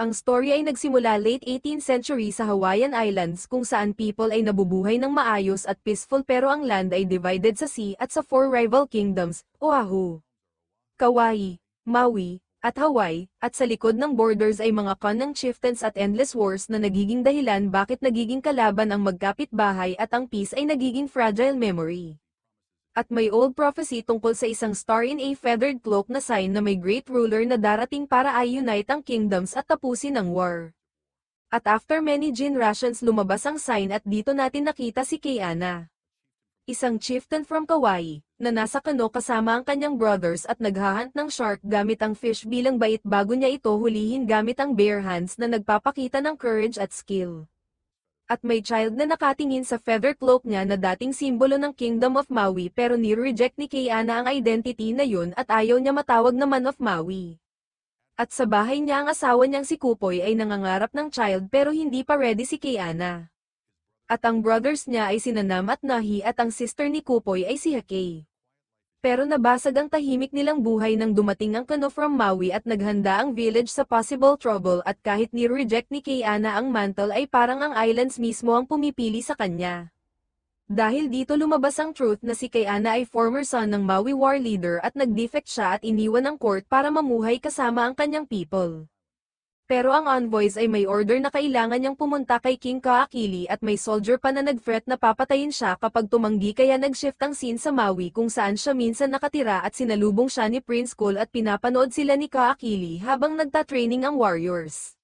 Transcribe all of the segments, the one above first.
Ang story ay nagsimula late 18th century sa Hawaiian Islands kung saan people ay nabubuhay ng maayos at peaceful pero ang land ay divided sa sea at sa four rival kingdoms, Oahu, Kauai, Maui, at Hawaii, at sa likod ng borders ay mga ng chieftains at endless wars na nagiging dahilan bakit nagiging kalaban ang magkapit-bahay at ang peace ay nagiging fragile memory. At may old prophecy tungkol sa isang star in a feathered cloak na sign na may great ruler na darating para i-unite ang kingdoms at tapusin ang war. At after many generations lumabas ang sign at dito natin nakita si Kaiana, isang chieftain from Kauai, na nasa kano kasama ang kanyang brothers at naghahunt ng shark gamit ang fish bilang bait bago niya ito hulihin gamit ang bare hands na nagpapakita ng courage at skill. At may child na nakatingin sa feather cloak niya na dating simbolo ng Kingdom of Maui pero ni-reject ni Kaiana ang identity na yun at ayaw niya matawag na Man of Maui. At sa bahay niya ang asawa niyang si Kupoy ay nangangarap ng child pero hindi pa ready si Kaiana. At ang brothers niya ay sina Nam at Nahi at ang sister ni Kupoy ay si Hakei. Pero nabasag ang tahimik nilang buhay nang dumating ang kano from Maui at naghanda ang village sa possible trouble at kahit ni-reject ni Kaiana ang mantle ay parang ang islands mismo ang pumipili sa kanya. Dahil dito lumabas ang truth na si Kaiana ay former son ng Maui war leader at nag-defect siya at iniwan ng court para mamuhay kasama ang kanyang people. Pero ang envoys ay may order na kailangan niyang pumunta kay King Kaakili at may soldier pa na nag-threat na papatayin siya kapag tumanggi kaya nag-shift ang scene sa Maui kung saan siya minsan nakatira at sinalubong siya ni Prince Cool at pinapanood sila ni Kaakili habang nagta-training ang warriors.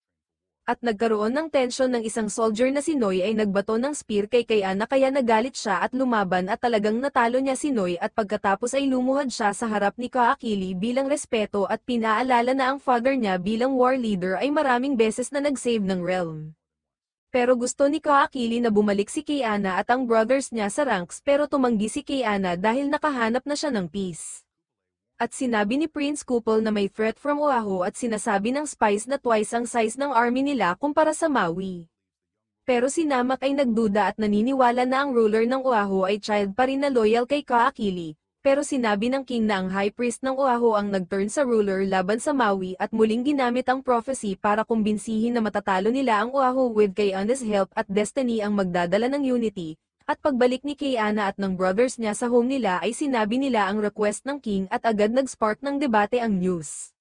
At nagkaroon ng tensyon ng isang soldier na si Noy ay nagbato ng spear kay Kaiana kaya nagalit siya at lumaban at talagang natalo niya si Noy at pagkatapos ay lumuhad siya sa harap ni Kaakili bilang respeto at pinaalala na ang father niya bilang war leader ay maraming beses na nag-save ng realm. Pero gusto ni Kaakili na bumalik si Kaiana at ang brothers niya sa ranks pero tumanggi si Kaiana dahil nakahanap na siya ng peace. At sinabi ni Prince Kupol na may threat from Oahu at sinasabi ng spies na twice ang size ng army nila kumpara sa Maui. Pero si Namak ay nagduda at naniniwala na ang ruler ng Oahu ay child pa rin na loyal kay Kaakili, pero sinabi ng king na ang high priest ng Oahu ang nag-turn sa ruler laban sa Maui at muling ginamit ang prophecy para kumbinsihin na matatalo nila ang Oahu with Kaiana's help at destiny ang magdadala ng unity. At pagbalik ni Kaiana at ng brothers niya sa home nila ay sinabi nila ang request ng king at agad nag-spark ng debate ang news.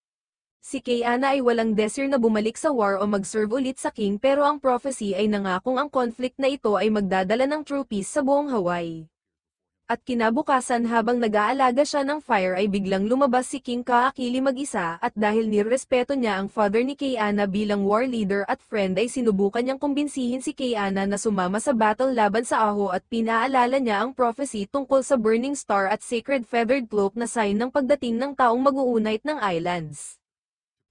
Si Kaiana ay walang desire na bumalik sa war o mag-serve ulit sa king pero ang prophecy ay nangakong ang conflict na ito ay magdadala ng true peace sa buong Hawaii. At kinabukasan habang nag-aalaga siya ng fire ay biglang lumabas si King Kaakili mag-isa at dahil nirespeto niya ang father ni Kaiana bilang war leader at friend ay sinubukan niyang kumbinsihin si Kaiana na sumama sa battle laban sa Aho at pinaalala niya ang prophecy tungkol sa burning star at sacred feathered cloak na sign ng pagdating ng taong mag-uunite ng islands.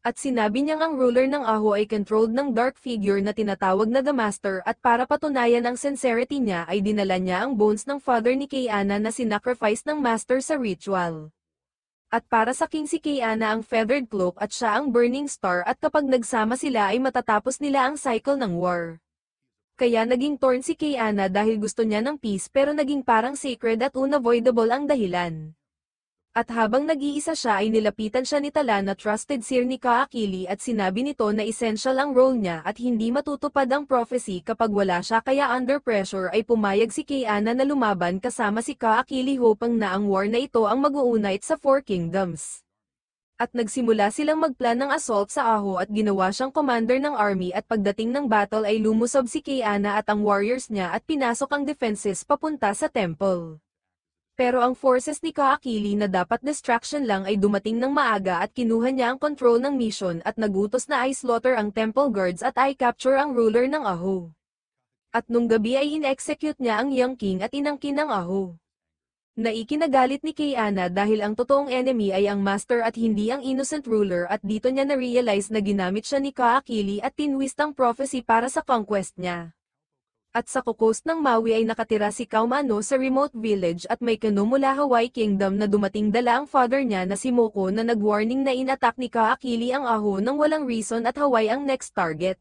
At sinabi niyang ang ruler ng Aho ay controlled ng dark figure na tinatawag na The Master at para patunayan ang sincerity niya ay dinala niya ang bones ng father ni Kaiana na sinacrifice ng Master sa ritual. At para sa king si Kaiana ang feathered cloak at siya ang burning star at kapag nagsama sila ay matatapos nila ang cycle ng war. Kaya naging torn si Kaiana dahil gusto niya ng peace pero naging parang sacred at unavoidable ang dahilan. At habang nag-iisa siya ay nilapitan siya ni Tala na trusted seer ni Kaakili at sinabi nito na essential ang role niya at hindi matutupad ang prophecy kapag wala siya kaya under pressure ay pumayag si Kaiana na lumaban kasama si Kaakili hoping na ang war na ito ang mag-uunite sa Four Kingdoms. At nagsimula silang magplan ng assault sa Aho at ginawa siyang commander ng army at pagdating ng battle ay lumusob si Kaiana at ang warriors niya at pinasok ang defenses papunta sa temple. Pero ang forces ni Kaakili na dapat distraction lang ay dumating ng maaga at kinuha niya ang control ng mission at nagutos na i-slaughter ang temple guards at i-capture ang ruler ng Aho. At nung gabi ay in-execute niya ang young king at inangkin ng Aho. Naikinagalit ni Kaiana dahil ang totoong enemy ay ang master at hindi ang innocent ruler at dito niya na-realize na ginamit siya ni Kaakili at tinwist ang prophecy para sa conquest niya. At sa coast ng Maui ay nakatira si Kaumano sa remote village at may kano mula Hawaii Kingdom na dumating dala ang father niya na si Moko na nag-warning na in-attack ni Kaakili ang Aho nang walang reason at Hawaii ang next target.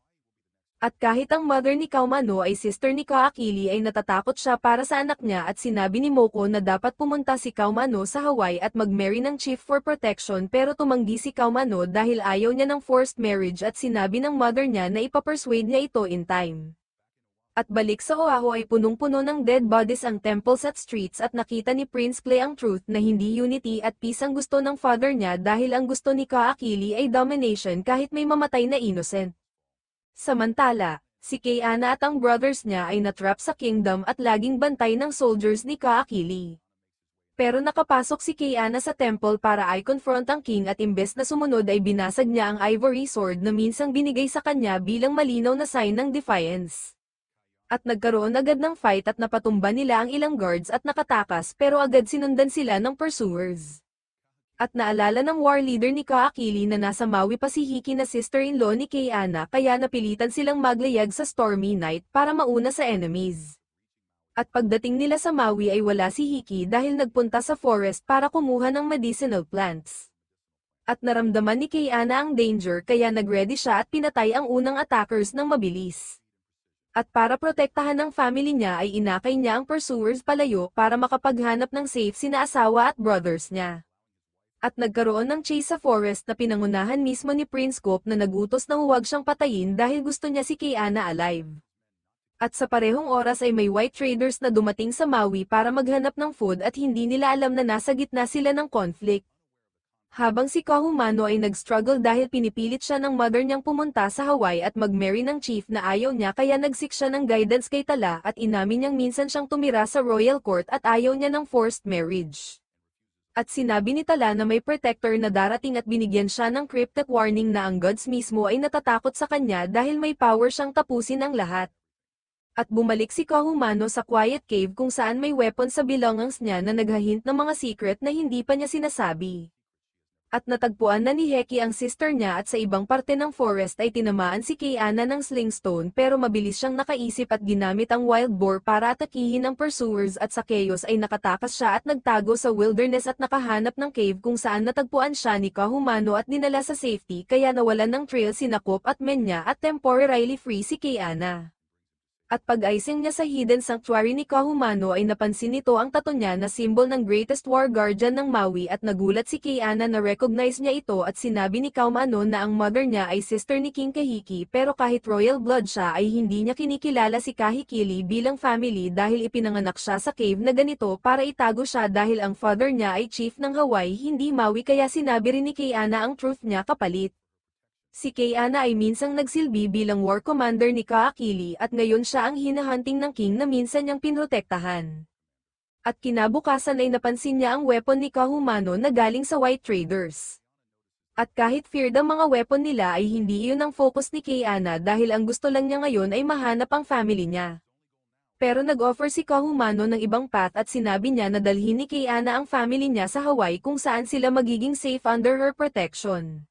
At kahit ang mother ni Kaumano ay sister ni Kaakili ay natatakot siya para sa anak niya at sinabi ni Moko na dapat pumunta si Kaumano sa Hawaii at mag-marry ng chief for protection pero tumanggi si Kaumano dahil ayaw niya ng forced marriage at sinabi ng mother niya na ipapersuade niya ito in time. At balik sa Oahu ay punong-puno ng dead bodies ang temples at streets at nakita ni Prince Clay ang truth na hindi unity at peace ang gusto ng father niya dahil ang gusto ni Kaakili ay domination kahit may mamatay na innocent. Samantala, si Kayana at ang brothers niya ay natrap sa kingdom at laging bantay ng soldiers ni Kaakili. Pero nakapasok si Kayana sa temple para i-confront ang king at imbes na sumunod ay binasag niya ang ivory sword na minsang binigay sa kanya bilang malinaw na sign ng defiance. At nagkaroon agad ng fight at napatumba nila ang ilang guards at nakatakas pero agad sinundan sila ng pursuers. At naalala ng war leader ni Kaakili na nasa Maui pa si Hiki na sister-in-law ni Kayana kaya napilitan silang maglayag sa stormy night para mauna sa enemies. At pagdating nila sa Maui ay wala si Hiki dahil nagpunta sa forest para kumuha ng medicinal plants. At naramdaman ni Kayana ang danger kaya nagready siya at pinatay ang unang attackers ng mabilis. At para protektahan ng family niya ay inakay niya ang pursuers palayo para makapaghanap ng safe sina asawa at brothers niya. At nagkaroon ng chase sa forest na pinangunahan mismo ni Prince Cope na nagutos na huwag siyang patayin dahil gusto niya si Kayana alive. At sa parehong oras ay may white traders na dumating sa Maui para maghanap ng food at hindi nila alam na nasa gitna sila ng conflict. Habang si Kahumano ay nag-struggle dahil pinipilit siya ng mother niyang pumunta sa Hawaii at mag-marry ng chief na ayaw niya kaya nagsik siya ng guidance kay Tala at inamin niyang minsan siyang tumira sa royal court at ayaw niya ng forced marriage. At sinabi ni Tala na may protector na darating at binigyan siya ng cryptic warning na ang gods mismo ay natatakot sa kanya dahil may power siyang tapusin ang lahat. At bumalik si Kahumano sa quiet cave kung saan may weapon sa belongings niya na naghahint ng mga secret na hindi pa niya sinasabi. At natagpuan na ni Heki ang sister niya at sa ibang parte ng forest ay tinamaan si Kayana ng slingstone pero mabilis siyang nakaisip at ginamit ang wild boar para atakihin ang pursuers at sa chaos ay nakatakas siya at nagtago sa wilderness at nakahanap ng cave kung saan natagpuan siya ni Kahumano at dinala sa safety kaya nawalan ng trail si Nakop at Menya at temporarily free si Kayana. At pag-icing niya sa hidden sanctuary ni Kahumano ay napansin nito ang tato niya na symbol ng greatest war guardian ng Maui at nagulat si Kayana na recognize niya ito at sinabi ni Kahumano na ang mother niya ay sister ni King Kahiki pero kahit royal blood siya ay hindi niya kinikilala si Kahikili bilang family dahil ipinanganak siya sa cave na ganito para itago siya dahil ang father niya ay chief ng Hawaii hindi Maui kaya sinabi rin ni Kayana ang truth niya kapalit. Si Kayana ay minsang nagsilbi bilang war commander ni Kaakili at ngayon siya ang hinahunting ng king na minsan niyang pinrotektahan. At kinabukasan ay napansin niya ang weapon ni Kahumano na galing sa white traders. At kahit feared ang mga weapon nila ay hindi iyon ang focus ni Kayana dahil ang gusto lang niya ngayon ay mahanap ang family niya. Pero nag-offer si Kahumano ng ibang path at sinabi niya na dalhin ni Kayana ang family niya sa Hawaii kung saan sila magiging safe under her protection.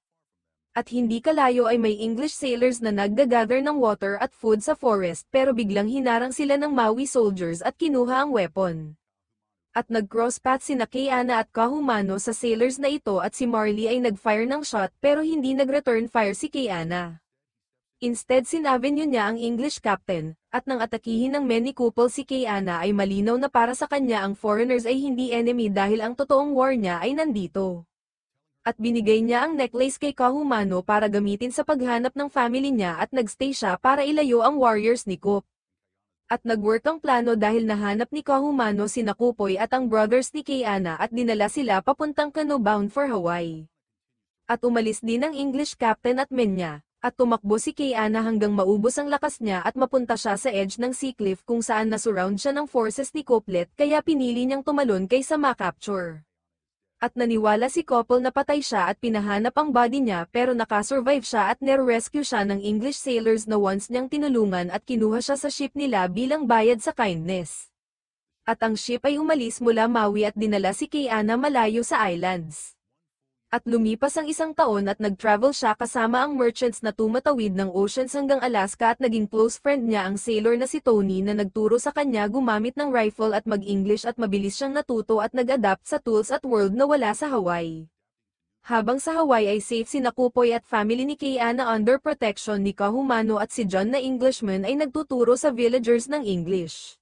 At hindi kalayo ay may English sailors na naggagather ng water at food sa forest pero biglang hinarang sila ng Maui soldiers at kinuha ang weapon. At nag-crosspath sina Kayana at Kahumano sa sailors na ito at si Marley ay nag-fire ng shot pero hindi nag-return fire si Kayana. Instead sinavenue niya ang English captain, at nang atakihin ng many couple si Kayana ay malinaw na para sa kanya ang foreigners ay hindi enemy dahil ang totoong war niya ay nandito. At binigay niya ang necklace kay Kahumano para gamitin sa paghanap ng family niya at nagstay siya para ilayo ang warriors ni Coop. At nag-work ang plano dahil nahanap ni Kahumano si Nakupoy at ang brothers ni Kayana at dinala sila papuntang canoe bound for Hawaii. At umalis din ang English captain at Menya, at tumakbo si Kayana hanggang maubos ang lakas niya at mapunta siya sa edge ng sea cliff kung saan nasurround siya ng forces ni Couplet kaya pinili niyang tumalon kaysa ma-capture. At naniwala si couple na patay siya at pinahanap ang body niya pero nakasurvive siya at nire-rescue siya ng English sailors na once niyang tinulungan at kinuha siya sa ship nila bilang bayad sa kindness. At ang ship ay umalis mula Maui at dinala si Kayana malayo sa islands. At lumipas ang isang taon at nag-travel siya kasama ang merchants na tumatawid ng oceans hanggang Alaska at naging close friend niya ang sailor na si Tony na nagturo sa kanya gumamit ng rifle at mag-English at mabilis siyang natuto at nag-adapt sa tools at world na wala sa Hawaii. Habang sa Hawaii ay safe si Nakupoy at family ni Kay-Ana under protection ni Kahumano at si John na Englishman ay nagtuturo sa villagers ng English.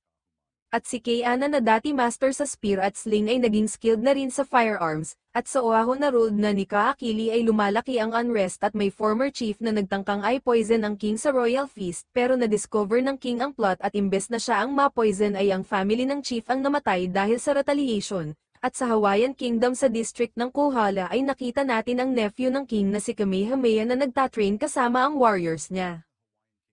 At si Kay-Ana na dati master sa spear at sling ay naging skilled na rin sa firearms, at sa Oahu na ruled na ni Kaakili ay lumalaki ang unrest at may former chief na nagtangkang ay poison ang king sa royal feast pero na-discover ng king ang plot at imbes na siya ang ma-poison ay ang family ng chief ang namatay dahil sa retaliation. At sa Hawaiian Kingdom sa district ng Kohala ay nakita natin ang nephew ng king na si Kamehameha na nagtatrain kasama ang warriors niya.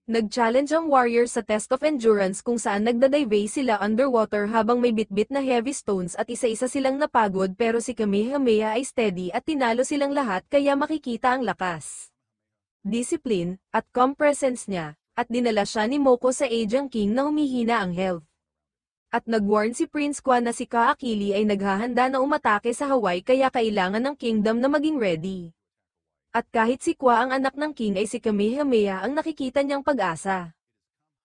Nag-challenge ang warriors sa test of endurance kung saan nagdadive sila underwater habang may bitbit na heavy stones at isa-isa silang napagod pero si Kamehameha ay steady at tinalo silang lahat kaya makikita ang lakas, discipline, at calm presence niya, at dinala siya ni Moko sa Aging King na humihina ang health. At nag-warn si Prince Kwa na si Kaakili ay naghahanda na umatake sa Hawaii kaya kailangan ng kingdom na maging ready. At kahit si Kwa ang anak ng king ay si Kamehameha ang nakikita niyang pag-asa.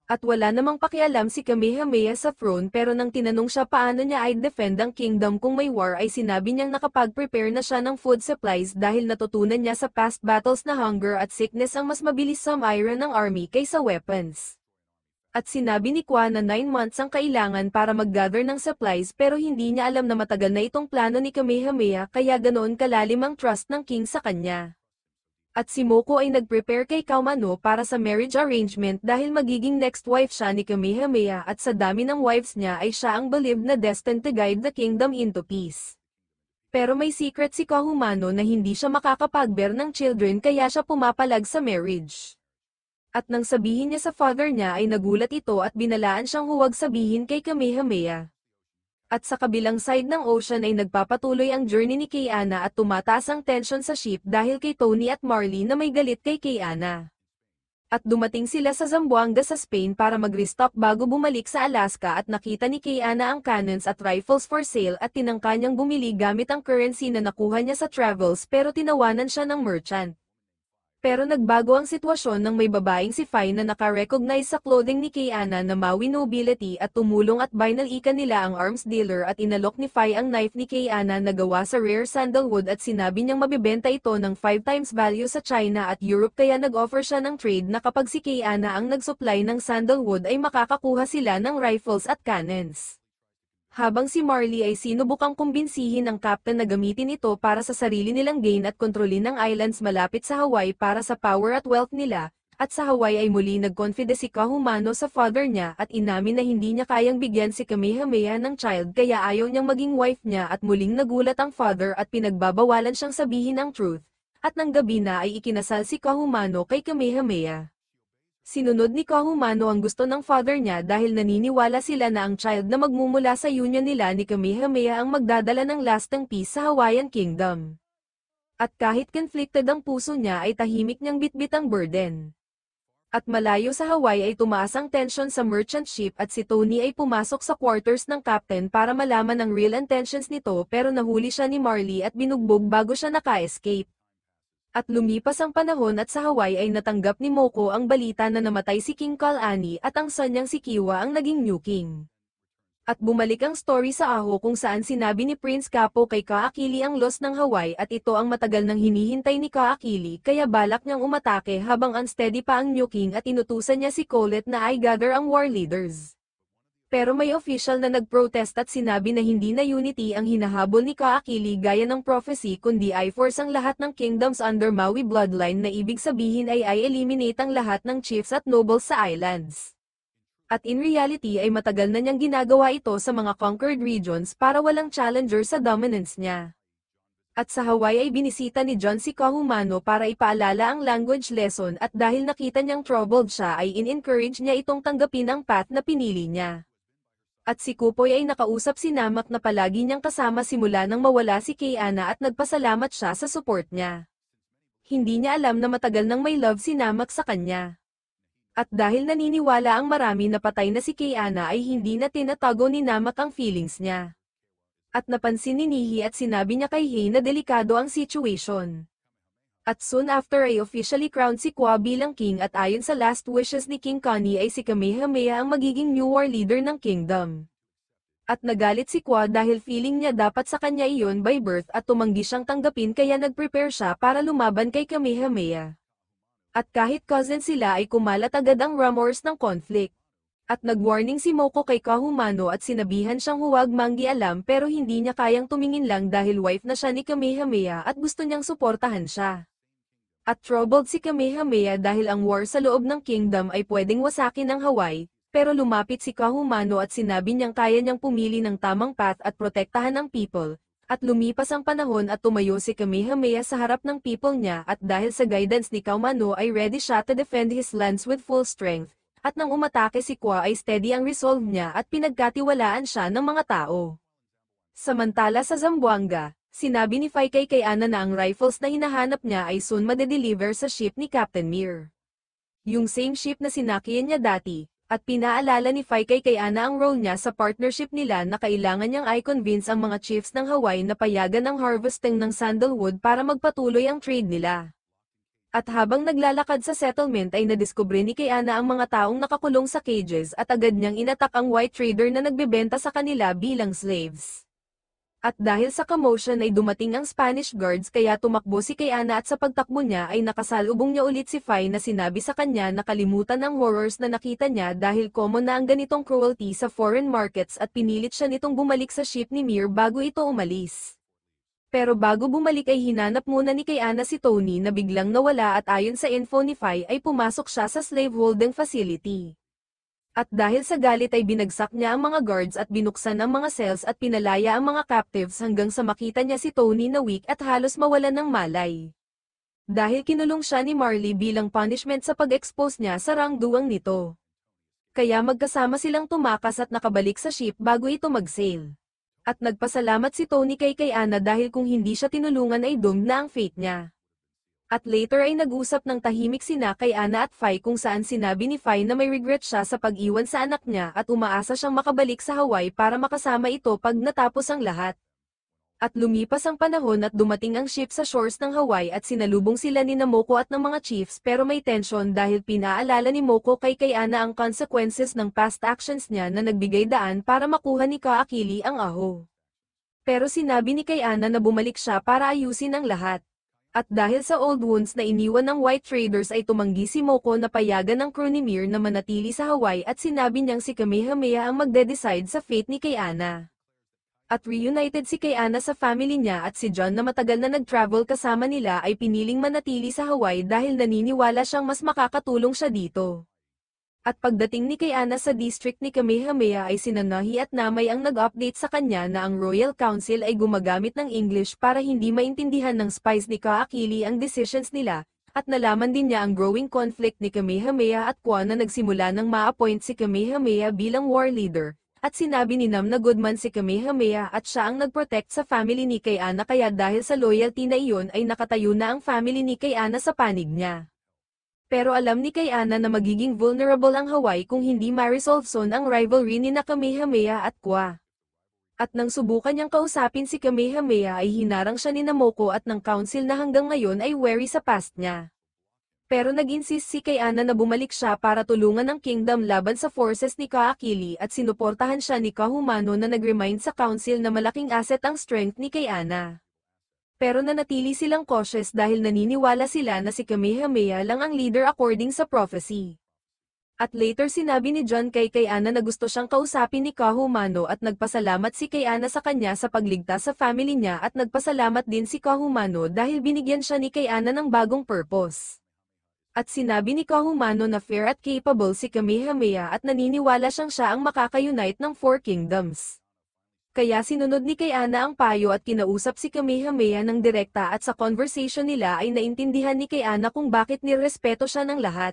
At wala namang pakialam si Kamehameha sa throne pero nang tinanong siya paano niya ay defend ang kingdom kung may war ay sinabi niyang nakapag-prepare na siya ng food supplies dahil natutunan niya sa past battles na hunger at sickness ang mas mabilis sumiron ng army kaysa weapons. At sinabi ni Kwa na 9 months ang kailangan para mag-gather ng supplies pero hindi niya alam na matagal na itong plano ni Kamehameha kaya ganoon kalalim ang trust ng king sa kanya. At si Moko ay nag-prepare kay Kaumano para sa marriage arrangement dahil magiging next wife siya ni Kamehameha at sa dami ng wives niya ay siya ang believed na destined to guide the kingdom into peace. Pero may secret si Kahumano na hindi siya makakapag-bear ng children kaya siya pumapalag sa marriage. At nang sabihin niya sa father niya ay nagulat ito at binalaan siyang huwag sabihin kay Kamehameha. At sa kabilang side ng ocean ay nagpapatuloy ang journey ni Kay-Ana at tumataas ang tension sa ship dahil kay Tony at Marley na may galit kay Kay-Ana. At dumating sila sa Zamboanga sa Spain para mag-restock bago bumalik sa Alaska at nakita ni Kay-Ana ang cannons at rifles for sale at tinangka niyang bumili gamit ang currency na nakuha niya sa travels pero tinawanan siya ng merchant. Pero nagbago ang sitwasyon nang may babaeng si Fai na naka-recognize sa clothing ni Kay-Ana na Maui nobility at tumulong at binalikan nila ang arms dealer at inalok ni Fai ang knife ni Kay-Ana na gawa sa rare sandalwood at sinabi niyang mabibenta ito ng 5 times value sa China at Europe kaya nag-offer siya ng trade na kapag si Kay-Ana ang nag-supply ng sandalwood ay makakakuha sila ng rifles at cannons. Habang si Marley ay sinubukang kumbinsihin ng captain na gamitin ito para sa sarili nilang gain at kontrolin ng islands malapit sa Hawaii para sa power at wealth nila, at sa Hawaii ay muli nag-confide si Kahumano sa father niya at inamin na hindi niya kayang bigyan si Kamehameha ng child kaya ayaw niyang maging wife niya at muling nagulat ang father at pinagbabawalan siyang sabihin ang truth, at nang gabi na ay ikinasal si Kahumano kay Kamehameha. Sinunod ni Kahumano ang gusto ng father niya dahil naniniwala sila na ang child na magmumula sa union nila ni Kamehameha ang magdadala ng lasting peace sa Hawaiian Kingdom. At kahit conflicted ang puso niya ay tahimik niyang bitbit ang burden. At malayo sa Hawaii ay tumaas ang tension sa merchant ship at si Tony ay pumasok sa quarters ng captain para malaman ang real intentions nito pero nahuli siya ni Marley at binugbog bago siya naka-escape. At lumipas ang panahon at sa Hawaii ay natanggap ni Moko ang balita na namatay si King Kalani at ang son niyang si Kiwa ang naging new king. At bumalik ang story sa Aho kung saan sinabi ni Prince Kapo kay Kaakili ang loss ng Hawaii at ito ang matagal nang hinihintay ni Kaakili kaya balak niyang umatake habang unsteady pa ang new king at inutusan niya si Colette na i-gather ang war leaders. Pero may official na nag-protest at sinabi na hindi na unity ang hinahabol ni Kaakili gaya ng prophecy kundi i-force ang lahat ng kingdoms under Maui bloodline na ibig sabihin ay i-eliminate ang lahat ng chiefs at nobles sa islands. At in reality ay matagal na niyang ginagawa ito sa mga conquered regions para walang challenger sa dominance niya. At sa Hawaii ay binisita ni John si Kahumano para ipaalala ang language lesson at dahil nakita niyang troubled siya ay in-encourage niya itong tanggapin ang path na pinili niya. At si Kupoy ay nakausap si Namak na palagi niyang kasama simula nang mawala si Kay-Ana at nagpasalamat siya sa support niya. Hindi niya alam na matagal nang may love si Namak sa kanya. At dahil naniniwala ang marami na patay na si Kay-Ana ay hindi na tinatago ni Namak ang feelings niya. At napansin ni Nihi at sinabi niya kay Hei na delikado ang situation. At soon after ay officially crowned si Kwa bilang king at ayon sa last wishes ni King Connie ay si Kamehameha ang magiging new war leader ng kingdom. At nagalit si Kwa dahil feeling niya dapat sa kanya iyon by birth at tumanggi siyang tanggapin kaya nag-prepare siya para lumaban kay Kamehameha. At kahit cousin sila ay kumalat agad ang rumors ng conflict. At nag-warning si Moko kay Kahumano at sinabihan siyang huwag manggialam pero hindi niya kayang tumingin lang dahil wife na siya ni Kamehameha at gusto niyang suportahan siya. At troubled si Kamehameha dahil ang war sa loob ng kingdom ay pwedeng wasakin ang Hawaii, pero lumapit si Kahumano at sinabi niyang kaya niyang pumili ng tamang path at protektahan ang people. At lumipas ang panahon at tumayo si Kamehameha sa harap ng people niya at dahil sa guidance ni Kahumano ay ready siya to defend his lands with full strength. At nang umatake si Kwa ay steady ang resolve niya at pinagkatiwalaan siya ng mga tao. Samantala sa Zamboanga, sinabi ni Fai kay Ana na ang rifles na hinahanap niya ay soon madedeliver sa ship ni Captain Mir. Yung same ship na sinakyan niya dati, at pinaalala ni Fai kay Ana ang role niya sa partnership nila na kailangan niyang i-convince ang mga chiefs ng Hawaii na payagan ang harvesting ng sandalwood para magpatuloy ang trade nila. At habang naglalakad sa settlement ay nadiskubre ni Ana ang mga taong nakakulong sa cages at agad niyang inatak ang white trader na nagbebenta sa kanila bilang slaves. At dahil sa commotion ay dumating ang Spanish guards kaya tumakbo si Ana at sa pagtakbo niya ay nakasalubong niya ulit si Fai na sinabi sa kanya na kalimutan ang horrors na nakita niya dahil common na ang ganitong cruelty sa foreign markets at pinilit siya nitong bumalik sa ship ni Mir bago ito umalis. Pero bago bumalik ay hinanap muna ni Ana si Tony na biglang nawala at ayon sa info ni Fai ay pumasok siya sa slaveholding facility. At dahil sa galit ay binagsak niya ang mga guards at binuksan ang mga cells at pinalaya ang mga captives hanggang sa makita niya si Tony na weak at halos mawalan ng malay. Dahil kinulong siya ni Marley bilang punishment sa pag-expose niya sa wrongdoing nito. Kaya magkasama silang tumakas at nakabalik sa ship bago ito mag-sail. At nagpasalamat si Tony kay Ana dahil kung hindi siya tinulungan ay doomed na ang fate niya. At later ay nag-usap ng tahimik sina Ana at Fai kung saan sinabi ni Fai na may regret siya sa pag-iwan sa anak niya at umaasa siyang makabalik sa Hawaii para makasama ito pag natapos ang lahat. At lumipas ang panahon at dumating ang ship sa shores ng Hawaii at sinalubong sila ni Moko at ng mga chiefs pero may tension dahil pinaalala ni Moko kay Ana ang consequences ng past actions niya na nagbigay daan para makuha ni Kaakili ang aho. Pero sinabi ni Ana na bumalik siya para ayusin ang lahat. At dahil sa old wounds na iniwan ng white traders ay tumanggi si Moko na payagan ng crew ni Mir na manatili sa Hawaii at sinabi niyang si Kamehameha ang magde-decide sa fate ni Ana. At reunited si Ana sa family niya at si John na matagal na nag-travel kasama nila ay piniling manatili sa Hawaii dahil naniniwala siyang mas makakatulong siya dito. At pagdating ni Ana sa district ni Kamehameha ay sina Nahi at Namay ang nag-update sa kanya na ang Royal Council ay gumagamit ng English para hindi maintindihan ng spies ni Kaakili ang decisions nila, at nalaman din niya ang growing conflict ni Kamehameha at Kwa na nagsimula nang ma-appoint si Kamehameha bilang war leader. At sinabi ni Nam na goodman si Kamehameha at siya ang nag-protect sa family ni Ana kaya dahil sa loyalty na iyon ay nakatayo na ang family ni Ana sa panig niya. Pero alam ni Ana na magiging vulnerable ang Hawaii kung hindi ma-resolve soon ang rivalry ni Kamehameha at Kwa. At nang subukan niyang kausapin si Kamehameha ay hinarang siya ni Moko at ng council na hanggang ngayon ay wary sa past niya. Pero nag-insist si Ana na bumalik siya para tulungan ang kingdom laban sa forces ni Kaakili at sinuportahan siya ni Kahumano na nag-remind sa council na malaking asset ang strength ni Ana. Pero nanatili silang cautious dahil naniniwala sila na si Kamehameha lang ang leader according sa prophecy. At later sinabi ni John kay Ana na gusto siyang kausapin ni Kahumano at nagpasalamat si Ana sa kanya sa pagligtas sa family niya at nagpasalamat din si Kahumano dahil binigyan siya ni Ana ng bagong purpose. At sinabi ni Kahumano na fair at capable si Kamehameha at naniniwala siyang siya ang makaka-unite ng Four Kingdoms. Kaya sinunod ni Ana ang payo at kinausap si Kamehameha ng direkta at sa conversation nila ay naintindihan ni Ana kung bakit nirespeto siya ng lahat.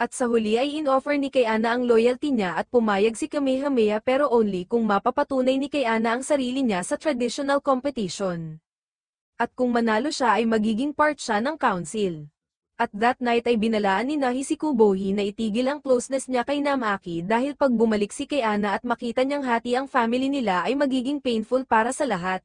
At sa huli ay in-offer ni Ana ang loyalty niya at pumayag si Kamehameha pero only kung mapapatunay ni Ana ang sarili niya sa traditional competition. At kung manalo siya ay magiging part siya ng council. At that night ay binalaan ni Nahi si Kubohi na itigil ang closeness niya kay Namaki dahil pag bumalik si Ana at makita niyang hati ang family nila ay magiging painful para sa lahat.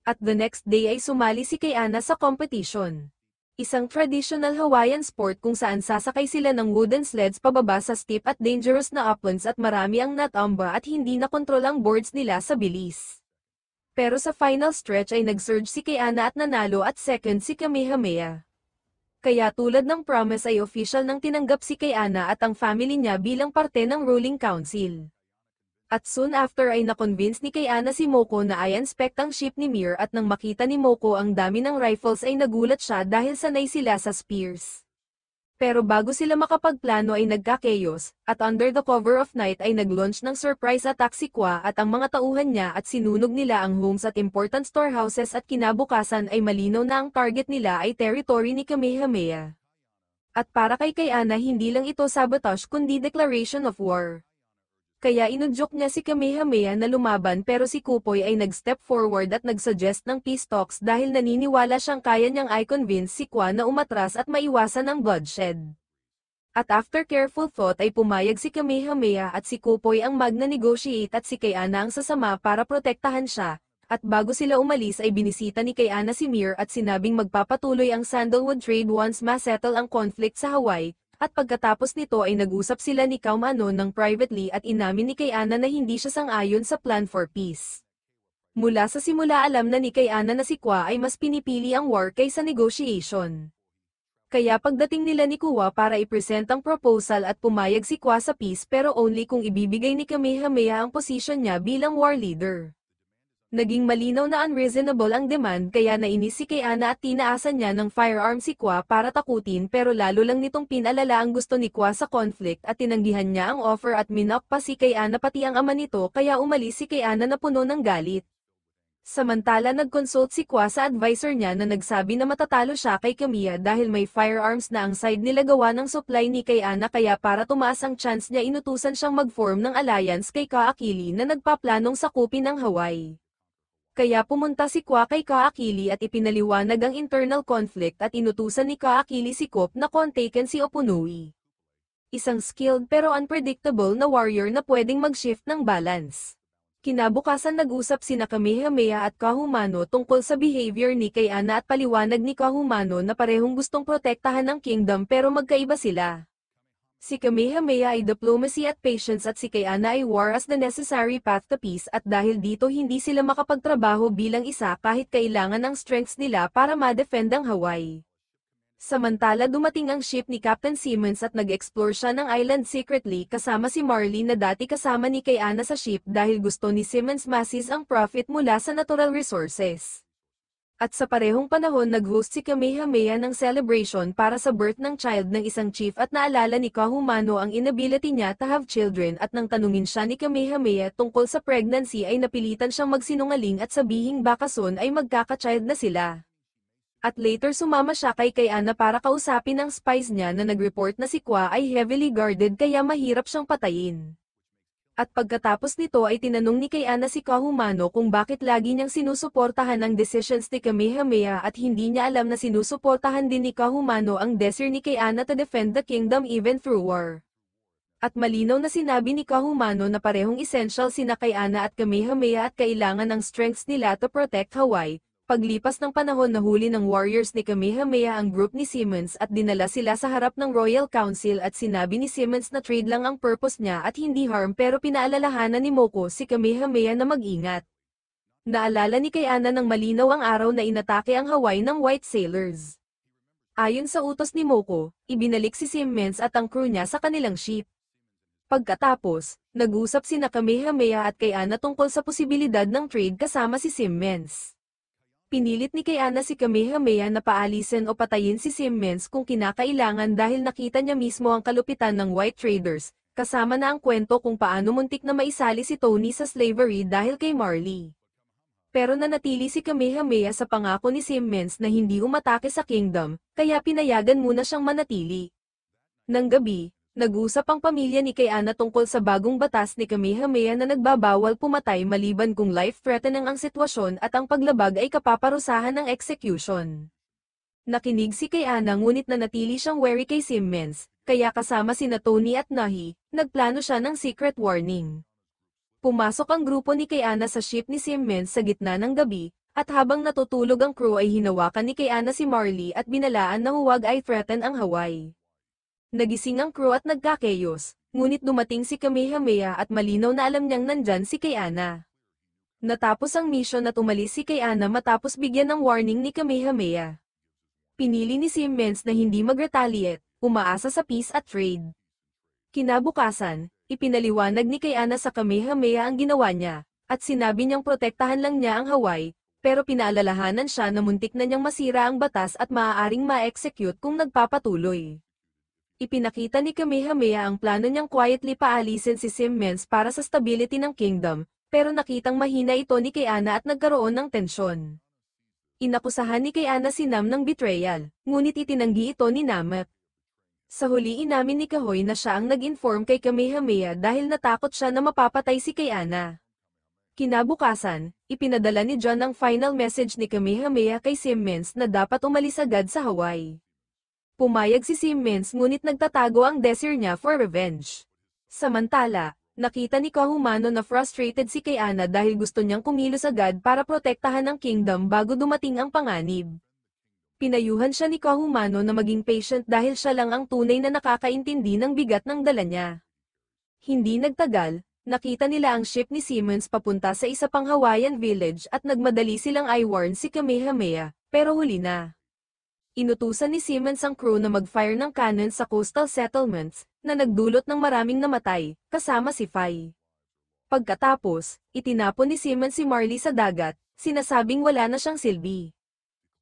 At the next day ay sumali si Ana sa competition. Isang traditional Hawaiian sport kung saan sasakay sila ng wooden sleds pababa sa steep at dangerous na uplands at marami ang natamba at hindi nakontrol ang boards nila sa bilis. Pero sa final stretch ay nag-surge si Kayana at nanalo at second si Kamehameha. Kaya tulad ng promise ay official nang tinanggap si Kayana at ang family niya bilang parte ng ruling council. At soon after ay na-convince ni Kayana si Moko na i-inspect ang ship ni Mir at nang makita ni Moko ang dami ng rifles ay nagulat siya dahil sanay sila sa spears. Pero bago sila makapagplano ay nagka-chaos, at under the cover of night ay nag-launch ng surprise attack si Kwa at ang mga tauhan niya at sinunog nila ang homes at important storehouses at kinabukasan ay malinaw na ang target nila ay territory ni Kamehameha. At para kay Kayana hindi lang ito sabotage kundi declaration of war. Kaya inudyok niya si Kamehameha na lumaban pero si Kupoy ay nag-step forward at nag-suggest ng peace talks dahil naniniwala siyang kaya niyang i-convince si Kwa na umatras at maiwasan ang bloodshed. At after careful thought ay pumayag si Kamehameha at si Kupoy ang magna-negotiate at si Kayana ang sasama para protektahan siya, at bago sila umalis ay binisita ni Kayana si Mir at sinabing magpapatuloy ang sandalwood trade once ma-settle ang conflict sa Hawaii. At pagkatapos nito ay nag-usap sila ni Kaumano ng privately at inamin ni Kayana na hindi siya sang-ayon sa plan for peace. Mula sa simula alam na ni Kayana na si Kwa ay mas pinipili ang war kaysa negotiation. Kaya pagdating nila ni Kwa para i-present ang proposal at pumayag si Kwa sa peace pero only kung ibibigay ni Kamehameha ang posisyon niya bilang war leader. Naging malinaw na unreasonable ang demand kaya nainis si Kayana at tinaasan niya ng firearm si Kwa para takutin pero lalo lang nitong pinalala ang gusto ni Kwa sa conflict at tinanggihan niya ang offer at minok pa si Kayana pati ang ama nito kaya umalis si Kayana na puno ng galit. Samantala nag-consult si Kwa sa advisor niya na nagsabi na matatalo siya kay Kamiya dahil may firearms na ang side nila gawa ng supply ni Kayana kaya para tumaas ang chance niya inutusan siyang mag-form ng alliance kay Kaakili na nagpaplanong sakupin ang Hawaii. Kaya pumunta si Kwa kay Kaakili at ipinaliwanag ang internal conflict at inutusan ni Kaakili si Kop na kontaken si Opunui. Isang skilled pero unpredictable na warrior na pwedeng mag-shift ng balance. Kinabukasan nag-usap sina Kamehameha at Kahumano tungkol sa behavior ni Kayana at paliwanag ni Kahumano na parehong gustong protektahan ng kingdom pero magkaiba sila. Si Kamehameha ay diplomacy at patience at si Kayana ay war as the necessary path to peace at dahil dito hindi sila makapagtrabaho bilang isa kahit kailangan ang strengths nila para ma-defend ang Hawaii. Samantala dumating ang ship ni Captain Simmons at nag-explore siya ng island secretly kasama si Marley na dati kasama ni Kayana sa ship dahil gusto ni Simmons ma-seize ang profit mula sa natural resources. At sa parehong panahon nag-host si Kamehameha ng celebration para sa birth ng child ng isang chief at naalala ni Kahumano ang inability niya to have children at nang tanungin siya ni Kamehameha tungkol sa pregnancy ay napilitan siyang magsinungaling at sabihing baka soon ay magkaka-child na sila. At later sumama siya kay Kayana para kausapin ang spies niya na nag-report na si Kwa ay heavily guarded kaya mahirap siyang patayin. At pagkatapos nito ay tinanong ni Kayana si Kahumano kung bakit lagi niyang sinusuportahan ang decisions ni Kamehameha at hindi niya alam na sinusuportahan din ni Kahumano ang desire ni Kayana to defend the kingdom even through war. At malinaw na sinabi ni Kahumano na parehong essential sina Kayana at Kamehameha at kailangan ng strengths nila to protect Hawaii. Paglipas ng panahon nahuli ng warriors ni Kamehameha ang group ni Simmons at dinala sila sa harap ng Royal Council at sinabi ni Simmons na trade lang ang purpose niya at hindi harm pero pinaalalahanan ni Moko si Kamehameha na mag-ingat. Naalala ni Kayana ng malinaw ang araw na inatake ang Hawaii ng White Sailors. Ayon sa utos ni Moko, ibinalik si Simmons at ang crew niya sa kanilang ship. Pagkatapos, nag-usap sina Kamehameha at Kayana tungkol sa posibilidad ng trade kasama si Simmons. Pinilit ni Kayana si Kamehameha na paalisin o patayin si Simmons kung kinakailangan dahil nakita niya mismo ang kalupitan ng white traders, kasama na ang kwento kung paano muntik na maisali si Tony sa slavery dahil kay Marley. Pero nanatili si Kamehameha sa pangako ni Simmons na hindi umatake sa kingdom, kaya pinayagan muna siyang manatili. Nang gabi, nag-usap ang pamilya ni Kayana tungkol sa bagong batas ni Kamehameha na nagbabawal pumatay maliban kung life-threatening ang sitwasyon at ang paglabag ay kapaparusahan ng execution. Nakinig si Kayana ngunit nanatili siyang wary kay Simmons, kaya kasama sina Tony at Nahi, nagplano siya ng secret warning. Pumasok ang grupo ni Kayana sa ship ni Simmons sa gitna ng gabi, At habang natutulog ang crew ay hinawakan ni Kayana si Marley at binalaan na huwag ay threaten ang Hawaii. Nagising ang crew at nagkakeyos, ngunit dumating si Kamehameha at malinaw na alam niyang nandyan si Kayana. Natapos ang mission at umalis si Kayana matapos bigyan ng warning ni Kamehameha. Pinili ni Simmons na hindi mag-retaliate, umaasa sa peace at trade. Kinabukasan, ipinaliwanag ni Kayana sa Kamehameha ang ginawa niya, at sinabi niyang protektahan lang niya ang Hawaii, pero pinaalalahanan siya na muntik na niyang masira ang batas at maaaring ma-execute kung nagpapatuloy. Ipinakita ni Kamehameha ang plano niyang quietly paalisin si Simmons para sa stability ng kingdom, pero nakitang mahina ito ni Kayana at nagkaroon ng tensyon. Inakusahan ni Kayana si Nam ng betrayal, ngunit itinanggi ito ni Namak. Sa huli inamin ni Kahoy na siya ang nag-inform kay Kamehameha dahil natakot siya na mapapatay si Kayana. Kinabukasan, ipinadala ni John ang final message ni Kamehameha kay Simmons na dapat umalis agad sa Hawaii. Pumayag si Simmons ngunit nagtatago ang desire niya for revenge. Samantala, nakita ni Kahumano na frustrated si Kayana dahil gusto niyang kumilos agad para protektahan ang kingdom bago dumating ang panganib. Pinayuhan siya ni Kahumano na maging patient dahil siya lang ang tunay na nakakaintindi ng bigat ng dala niya. Hindi nagtagal, nakita nila ang ship ni Simmons papunta sa isa pang Hawaiian village at nagmadali silang i-warn si Kamehameha, pero huli na. Inutusan ni Simmons ang crew na mag-fire ng cannon sa coastal settlements, na nagdulot ng maraming namatay, kasama si Fai. Pagkatapos, itinapon ni Simmons si Marley sa dagat, sinasabing wala na siyang silbi.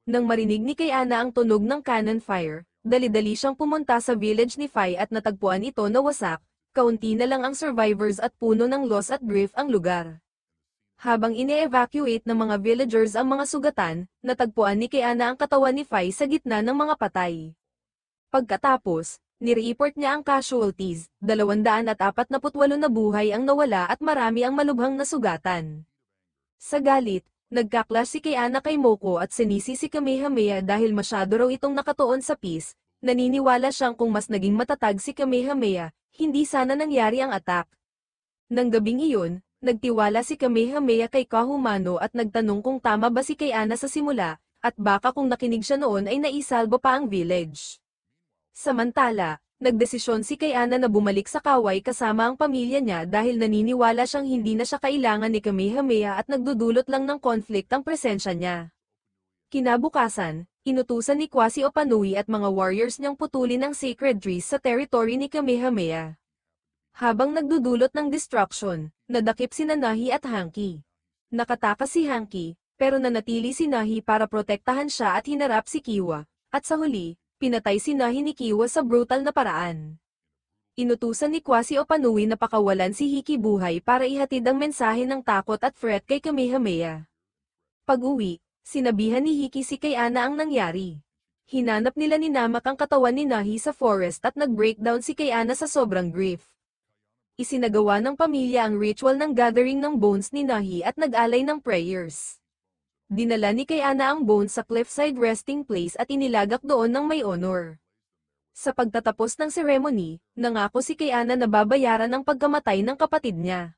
Nang marinig ni Kayana ang tunog ng cannon fire, dali-dali siyang pumunta sa village ni Fai at natagpuan ito na wasak. Kaunti na lang ang survivors at puno ng loss at grief ang lugar. Habang ine-evacuate ng mga villagers ang mga sugatan, natagpuan ni Kayana ang katawan ni Fai sa gitna ng mga patay. Pagkatapos, nire-report niya ang casualties, 248 na buhay ang nawala at marami ang malubhang nasugatan. Sa galit, nagka-clash si Kayana kay Moko at sinisi si Kamehameha dahil masyado raw itong nakatuon sa peace. Naniniwala siyang kung mas naging matatag si Kamehameha, hindi sana nangyari ang attack. Nang gabing iyon, nagtiwala si Kamehameha kay Kahumano at nagtanong kung tama ba si Kayana sa simula, at baka kung nakinig siya noon ay naisalba pa ang village. Samantala, nagdesisyon si Kayana na bumalik sa Kauai kasama ang pamilya niya dahil naniniwala siyang hindi na siya kailangan ni Kamehameha at nagdudulot lang ng conflict ang presensya niya. Kinabukasan, inutusan ni Kwasi Opanui at mga warriors niyang putulin ang sacred trees sa territory ni Kamehameha. Habang nagdudulot ng destruction, nadakip si Nahi at Hanky. Nakatakas si Hanky, pero nanatili si Nahi para protektahan siya at hinarap si Kiwa, at sa huli, pinatay si Nahi ni Kiwa sa brutal na paraan. Inutusan ni Kwasi Opanui na pakawalan si Hiki buhay para ihatid ang mensahe ng takot at threat kay Kamehameha. Pag-uwi, sinabihan ni Hiki si Kayana ang nangyari. Hinanap nila ni Namak ang katawan ni Nahi sa forest at nag-breakdown si Kayana sa sobrang grief. Isinagawa ng pamilya ang ritual ng gathering ng bones ni Nahi at nag-alay ng prayers. Dinala ni Kayana ang bones sa cliffside resting place at inilagak doon ng may honor. Sa pagtatapos ng ceremony, nangako si Kayana na babayaran ang pagkamatay ng kapatid niya.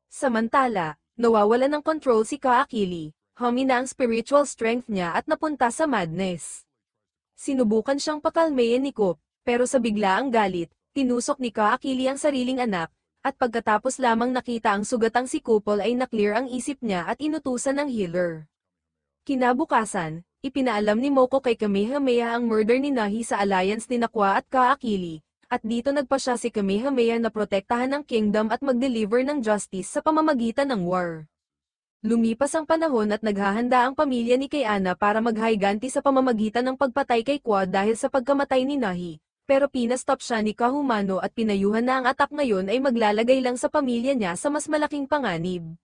Samantala, nawawala ng control si Kaakili, humina ang spiritual strength niya at napunta sa madness. Sinubukan siyang pakalmayin ni Kop, pero sa biglaang galit, tinusok ni Kaakili ang sariling anak, at pagkatapos lamang nakita ang sugatang si Kupol ay naklear ang isip niya at inutusan ng healer. Kinabukasan, ipinaalam ni Moko kay Kamehameha ang murder ni Nahi sa alliance ni Nakwa at Kaakili, at dito nagpa siya si Kamehameha na protektahan ang kingdom at mag-deliver ng justice sa pamamagitan ng war. Lumipas ang panahon at naghahanda ang pamilya ni Kayana para maghiganti sa pamamagitan ng pagpatay kay Kwa dahil sa pagkamatay ni Nahi. Pero pinastop siya ni Kahumano at pinayuhan na ang attack ngayon ay maglalagay lang sa pamilya niya sa mas malaking panganib.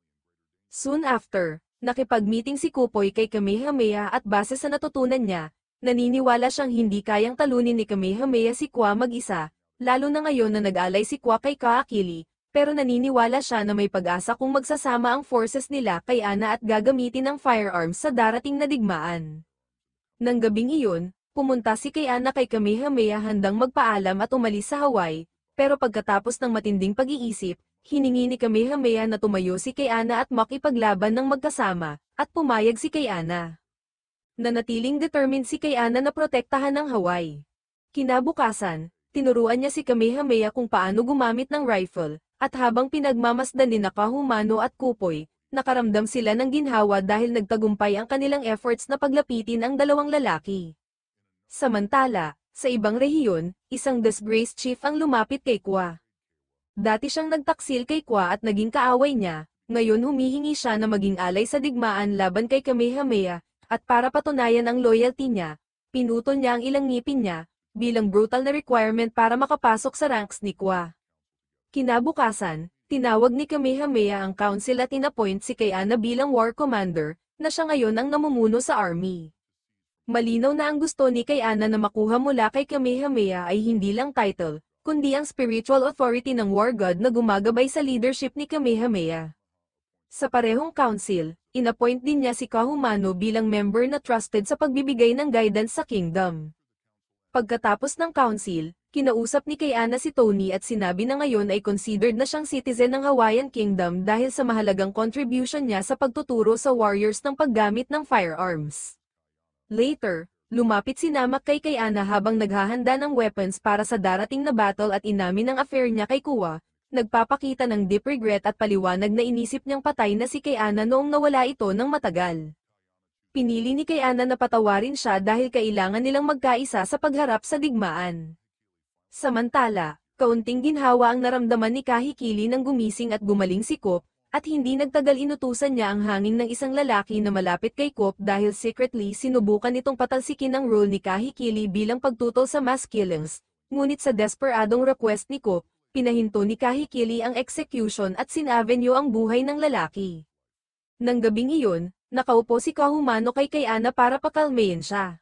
Soon after, nakipag-meeting si Kupoy kay Kamehameha at base sa natutunan niya, naniniwala siyang hindi kayang talunin ni Kamehameha si Kwa mag-isa, lalo na ngayon na nag-alay si Kwa kay Kaakili, pero naniniwala siya na may pag-asa kung magsasama ang forces nila kay Ana at gagamitin ang firearms sa darating na digmaan. Nang gabing iyon, pumunta si Kayana kay Kamehameha handang magpaalam at umalis sa Hawaii, pero pagkatapos ng matinding pag-iisip, Hiningi ni Kamehameha na tumayo si Kay-ana at makipaglaban ng magkasama, at pumayag si Kay-ana. Nanatiling determined si Kay-ana na protektahan ang Hawaii. Kinabukasan, tinuruan niya si Kamehameha kung paano gumamit ng rifle, at habang pinagmamasdan ni Kahumano at Kupoy, nakaramdam sila ng ginhawa dahil nagtagumpay ang kanilang efforts na paglapitin ang dalawang lalaki. Samantala, sa ibang rehiyon, isang disgraced chief ang lumapit kay Kwa. Dati siyang nagtaksil kay Kwa at naging kaaway niya, ngayon humihingi siya na maging alay sa digmaan laban kay Kamehameha, at para patunayan ang loyalty niya, pinutol niya ang ilang ngipin niya, bilang brutal na requirement para makapasok sa ranks ni Kwa. Kinabukasan, tinawag ni Kamehameha ang council at inappoint si Kay-ana bilang war commander, na siya ngayon ang namumuno sa army. Malinaw na ang gusto ni Kay-ana na makuha mula kay Kamehameha ay hindi lang title, kundi ang spiritual authority ng war god na gumagabay sa leadership ni Kamehameha. Sa parehong council, inappoint din niya si Kahumano bilang member na trusted sa pagbibigay ng guidance sa kingdom. Pagkatapos ng council, kinausap ni Kay-ana si Tony at sinabi na ngayon ay considered na siyang citizen ng Hawaiian Kingdom dahil sa mahalagang contribution niya sa pagtuturo sa warriors ng paggamit ng firearms. Later, lumapit si Namak kay Kay-ana habang naghahanda ng weapons para sa darating na battle at inamin ang affair niya kay Kuwa, nagpapakita ng deep regret at paliwanag na inisip niyang patay na si Kay-ana noong nawala ito ng matagal. Pinili ni Kay-ana na patawarin siya dahil kailangan nilang magkaisa sa pagharap sa digmaan. Samantala, kaunting ginhawa ang naramdaman ni Kahikili nang gumising at gumaling si Kop, at hindi nagtagal inutusan niya ang hangin ng isang lalaki na malapit kay Kop dahil secretly sinubukan itong patalsikin ang role ni Kahikili bilang pagtutol sa mass killings, ngunit sa desperadong request ni Kop, pinahinto ni Kahikili ang execution at sinavenue ang buhay ng lalaki. Nang gabing iyon, nakaupo si Kahumano kay Kay-ana para pakalmayin siya.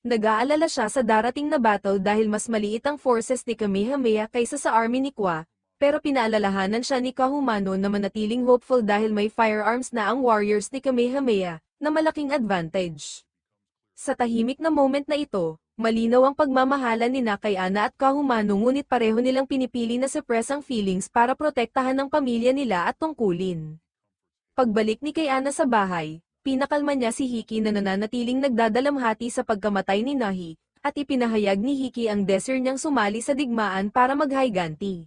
Nag-aalala siya sa darating na battle dahil mas maliit ang forces ni Kamehameha kaysa sa army ni Kwa, pero pinaalalahanan siya ni Kahumano na manatiling hopeful dahil may firearms na ang warriors ni Kamehameha, na malaking advantage. Sa tahimik na moment na ito, malinaw ang pagmamahalan ni Kay-ana at Kahumano ngunit pareho nilang pinipili na suppress ang feelings para protektahan ang pamilya nila at tungkulin. Pagbalik ni Kay-ana sa bahay, pinakalma niya si Hiki na nananatiling nagdadalamhati sa pagkamatay ni Nahi, at ipinahayag ni Hiki ang desire niyang sumali sa digmaan para maghiganti.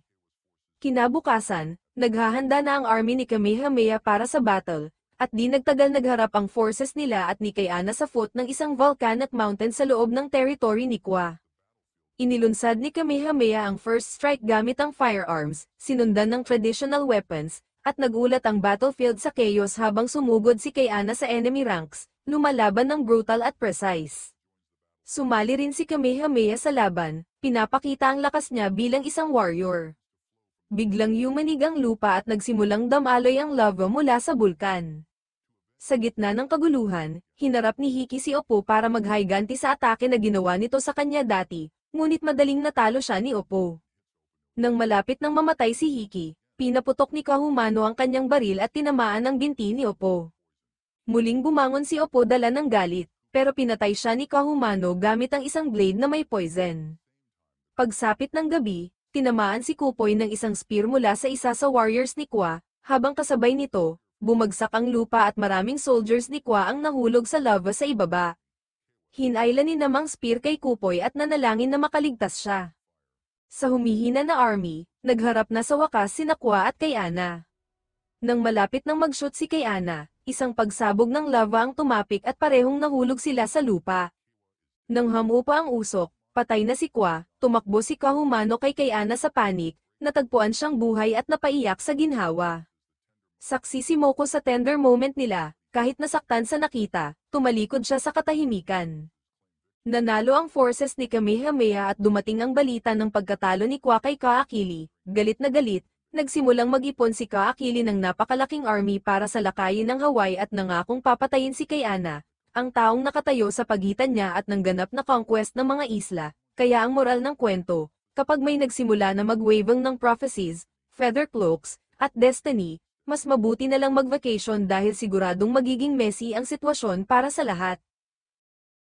Kinabukasan, naghahanda na ang army ni Kamehameha para sa battle, at di nagtagal nagharap ang forces nila at ni Kay-ana sa foot ng isang volcanic mountain sa loob ng territory ni Kwa. Inilunsad ni Kamehameha ang first strike gamit ang firearms, sinundan ng traditional weapons, at nagulat ang battlefield sa chaos habang sumugod si Kay-ana sa enemy ranks, lumalaban ng brutal at precise. Sumali rin si Kamehameha sa laban, pinapakita ang lakas niya bilang isang warrior. Biglang yumanig ang lupa at nagsimulang damaloy ang lava mula sa bulkan. Sa gitna ng kaguluhan, hinarap ni Hiki si Oppo para maghiganti sa atake na ginawa nito sa kanya dati, ngunit madaling natalo siya ni Oppo. Nang malapit nang mamatay si Hiki, pinaputok ni Kahumano ang kanyang baril at tinamaan ang binti ni Oppo. Muling bumangon si Oppo dala ng galit, pero pinatay siya ni Kahumano gamit ang isang blade na may poison. Pagsapit ng gabi, tinamaan si Kupoy ng isang spear mula sa isa sa warriors ni Kwa, habang kasabay nito, bumagsak ang lupa at maraming soldiers ni Kwa ang nahulog sa lava sa ibaba. Hinailan ni namang spear kay Kupoy at nanalangin na makaligtas siya. Sa humihina na army, nagharap na sa wakas sina Kwa at Kay-ana. Nang malapit nang mag-shoot si Kay-ana, isang pagsabog ng lava ang tumapik at parehong nahulog sila sa lupa. Nang hamupa ang usok, patay na si Kwa, tumakbo si Kahumano kay Kay-ana sa panik, natagpuan siyang buhay at napaiyak sa ginhawa. Saksi si Moko sa tender moment nila, kahit nasaktan sa nakita, tumalikod siya sa katahimikan. Nanalo ang forces ni Kamehameha at dumating ang balita ng pagkatalo ni Kwa kay Kaakili, galit na galit, nagsimulang mag-ipon si Kaakili ng napakalaking army para salakayin ng Hawaii at nangakong papatayin si Kay-ana, ang taong nakatayo sa pagitan niya at ng ganap na conquest ng mga isla, kaya ang moral ng kwento, kapag may nagsimula na magwaving ng prophecies, feather cloaks, at destiny, mas mabuti na lang mag-vacation dahil siguradong magiging messy ang sitwasyon para sa lahat.